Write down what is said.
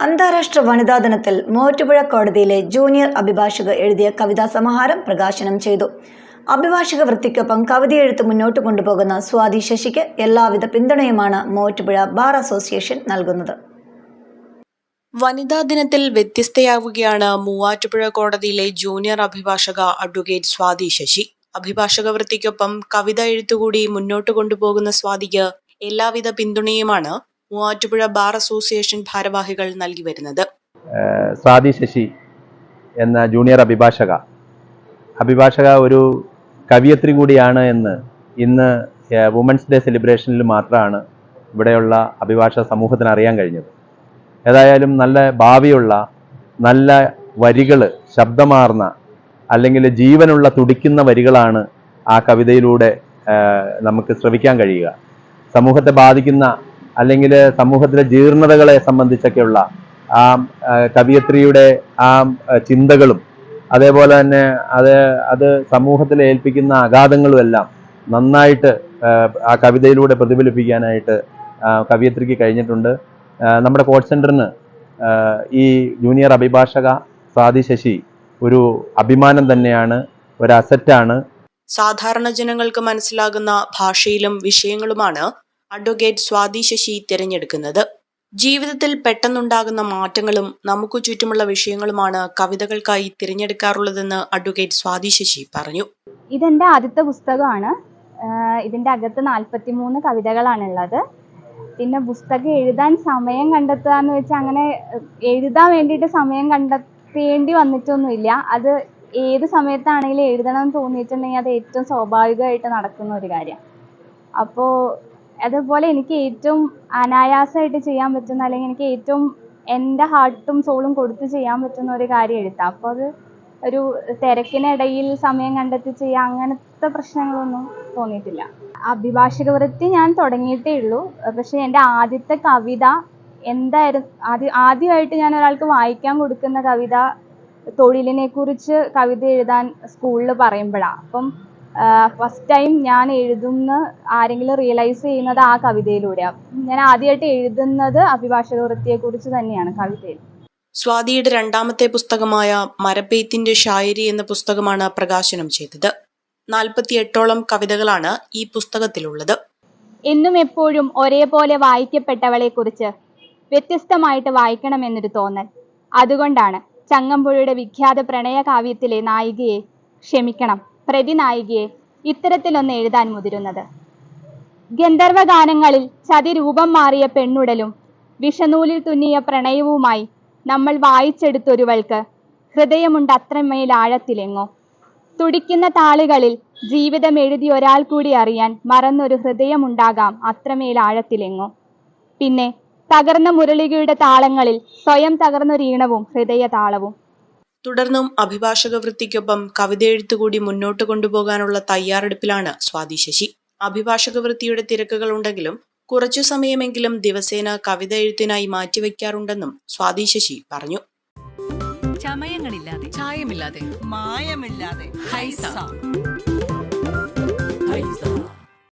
അന്താരാഷ്ട്ര വനിതാ ദിനത്തിൽ മൂവാറ്റുപുഴ കോടതിയിലെ ജൂനിയർ അഭിഭാഷക എഴുതിയ കവിതാ സമാഹാരം പ്രകാശനം ചെയ്തു. അഭിഭാഷക വൃത്തിക്കൊപ്പം കവിതയെഴുത്ത് മുന്നോട്ട് കൊണ്ടുപോകുന്ന സ്വാതി ശശിക്ക് എല്ലാവിധ പിന്തുണയുമാണ് മൂവാറ്റുപുഴ ബാർ അസോസിയേഷൻ നൽകുന്നത്. വനിതാ ദിനത്തിൽ വ്യത്യസ്തയാവുകയാണ് മൂവാറ്റുപുഴ കോടതിയിലെ ജൂനിയർ അഭിഭാഷക അഡ്വക്കേറ്റ് സ്വാതി ശശി. അഭിഭാഷക വൃത്തിക്കൊപ്പം കവിത എഴുത്തുകൂടി മുന്നോട്ട് കൊണ്ടുപോകുന്ന സ്വാതിക്ക് എല്ലാവിധ പിന്തുണയുമാണ് മൂവാറ്റുപുഴ ബാർ അസോസിയേഷൻ ഭാരവാഹികൾ നൽകി വരുന്നത്. സ്വാതി ശശി എന്ന ജൂനിയർ അഭിഭാഷക ഒരു കവിയത്രി കൂടിയാണ് എന്ന് ഇന്ന് വുമൻസ് ഡേ സെലിബ്രേഷനിൽ മാത്രമാണ് ഇവിടെയുള്ള അഭിഭാഷക സമൂഹത്തിന് അറിയാൻ കഴിഞ്ഞത്. ഏതായാലും നല്ല ഭാവിയുള്ള നല്ല വരികൾ, ശബ്ദമാർന്ന അല്ലെങ്കിൽ ജീവനുള്ള തുടിക്കുന്ന വരികളാണ് ആ കവിതയിലൂടെ നമുക്ക് ശ്രവിക്കാൻ കഴിയുക. സമൂഹത്തെ ബാധിക്കുന്ന അല്ലെങ്കിൽ സമൂഹത്തിലെ ജീർണതകളെ സംബന്ധിച്ചൊക്കെയുള്ള ആ കവിയത്രിയുടെ ആ ചിന്തകളും അതേപോലെ തന്നെ അത് സമൂഹത്തിൽ ഏൽപ്പിക്കുന്ന ആഘാതങ്ങളും എല്ലാം നന്നായിട്ട് ആ കവിതയിലൂടെ പ്രതിഫലിപ്പിക്കാനായിട്ട് കവിയത്രിക്ക് കഴിഞ്ഞിട്ടുണ്ട്. നമ്മുടെ കോച്ച് സെന്ററിന് ഈ ജൂനിയർ അഭിഭാഷക സ്വാതി ശശി ഒരു അഭിമാനം തന്നെയാണ്, ഒരു അസറ്റാണ്. സാധാരണ ജനങ്ങൾക്ക് മനസ്സിലാകുന്ന ഭാഷയിലും വിഷയങ്ങളുമാണ് അഡ്വക്കേറ്റ് സ്വാതി ശശി തിരഞ്ഞെടുക്കുന്നത്. ജീവിതത്തിൽ പെട്ടെന്നുണ്ടാകുന്ന മാറ്റങ്ങളും നമുക്ക് ചുറ്റുമുള്ള വിഷയങ്ങളുമാണ് കവിതകൾക്കായി തിരഞ്ഞെടുക്കാറുള്ളതെന്ന് അഡ്വക്കേറ്റ് സ്വാതി ശശി പറഞ്ഞു. ഇതെന്റെ ആദ്യത്തെ പുസ്തകമാണ്. ഇതിന്റെ അകത്ത് 43 കവിതകളാണുള്ളത്. പിന്നെ പുസ്തകം എഴുതാൻ സമയം കണ്ടെത്തുക എന്ന് വെച്ചാൽ അങ്ങനെ എഴുതാൻ വേണ്ടിയിട്ട് സമയം കണ്ടെത്തേണ്ടി വന്നിട്ടൊന്നുമില്ല. അത് ഏത് സമയത്താണെങ്കിലും എഴുതണം എന്ന് തോന്നിയിട്ടുണ്ടെങ്കിൽ അത് ഏറ്റവും സ്വാഭാവികമായിട്ട് നടക്കുന്ന ഒരു കാര്യം. അപ്പോൾ അതുപോലെ എനിക്ക് ഏറ്റവും അനായാസമായിട്ട് ചെയ്യാൻ പറ്റുന്ന, അല്ലെങ്കിൽ എനിക്ക് ഏറ്റവും എൻ്റെ ഹാർട്ടും സോളും കൊടുത്ത് ചെയ്യാൻ പറ്റുന്ന ഒരു കാര്യം എഴുതാം. അപ്പോൾ അത് ഒരു തിരക്കിനിടയിൽ സമയം കണ്ടെത്തി ചെയ്യുക അങ്ങനത്തെ പ്രശ്നങ്ങളൊന്നും തോന്നിയിട്ടില്ല. അഭിഭാഷക വൃത്തി ഞാൻ തുടങ്ങിയിട്ടേ ഉള്ളൂ. പക്ഷേ എൻ്റെ ആദ്യത്തെ കവിത എന്തായിരുന്നു, ആദ്യമായിട്ട് ഞാൻ ഒരാൾക്ക് വായിക്കാൻ കൊടുക്കുന്ന കവിത തൊഴിലിനെ കുറിച്ച് കവിത എഴുതാൻ സ്കൂളിൽ പറയുമ്പോഴാണ്. അപ്പം ഫസ്റ്റ് ടൈം ഞാൻ എഴുതുന്ന ആരെങ്കിലും റിയലൈസ് ചെയ്യുന്നത് ആ കവിതയിലൂടെയാണ്. ഞാൻ ആദ്യമായിട്ട് എഴുതുന്നത് അഭിഭാഷക വൃത്തിയെക്കുറിച്ച് തന്നെയാണ് കവിതയിൽ. സ്വാതിയുടെ രണ്ടാമത്തെ പുസ്തകമായ മരപ്പെയ്ത്തിന്റെ ഷായരി എന്ന പുസ്തകമാണ് പ്രകാശനം ചെയ്തത്. 48ഓളം കവിതകളാണ് ഈ പുസ്തകത്തിലുള്ളത്. എന്നും എപ്പോഴും ഒരേപോലെ വായിക്കപ്പെട്ടവളെ കുറിച്ച് വ്യത്യസ്തമായിട്ട് വായിക്കണമെന്നൊരു തോന്നൽ. അതുകൊണ്ടാണ് ചങ്ങമ്പുഴയുടെ വിഖ്യാത പ്രണയ കാവ്യത്തിലെ നായികയെ, ക്ഷമിക്കണം പ്രതിനായികയെ ഇത്തരത്തിലൊന്ന് എഴുതാൻ മുതിരുന്നത്. ഗന്ധർവഗാനങ്ങളിൽ ചതിരൂപം മാറിയ പെണ്ണുടലും വിഷനൂലിൽ തുന്നിയ പ്രണയവുമായി നമ്മൾ വായിച്ചെടുത്തൊരുവൾക്ക് ഹൃദയമുണ്ട് അത്രമേൽ ആഴത്തിലെങ്ങോ. തുടിക്കുന്ന താളുകളിൽ ജീവിതം എഴുതി ഒരാൾ കൂടി അറിയാൻ മറന്നൊരു ഹൃദയമുണ്ടാകാം അത്രമേൽ ആഴത്തിലെങ്ങോ. പിന്നെ തകർന്ന മുരളികയുടെ താളങ്ങളിൽ സ്വയം തകർന്നൊരീണവും ഹൃദയ താളവും. തുടർന്നും അഭിഭാഷക വൃത്തിക്കൊപ്പം കവിത എഴുത്തുകൂടി മുന്നോട്ട് കൊണ്ടുപോകാനുള്ള തയ്യാറെടുപ്പിലാണ് സ്വാതി ശശി. അഭിഭാഷക വൃത്തിയുടെ തിരക്കുകൾ ഉണ്ടെങ്കിലും കുറച്ചു സമയമെങ്കിലും ദിവസേന കവിത എഴുത്തിനായി മാറ്റിവെക്കാറുണ്ടെന്നും സ്വാതി ശശി പറഞ്ഞു. ചമയങ്ങളില്ലാതെ, ചായമില്ലാതെ, മായമില്ലാതെ ഹൈസ.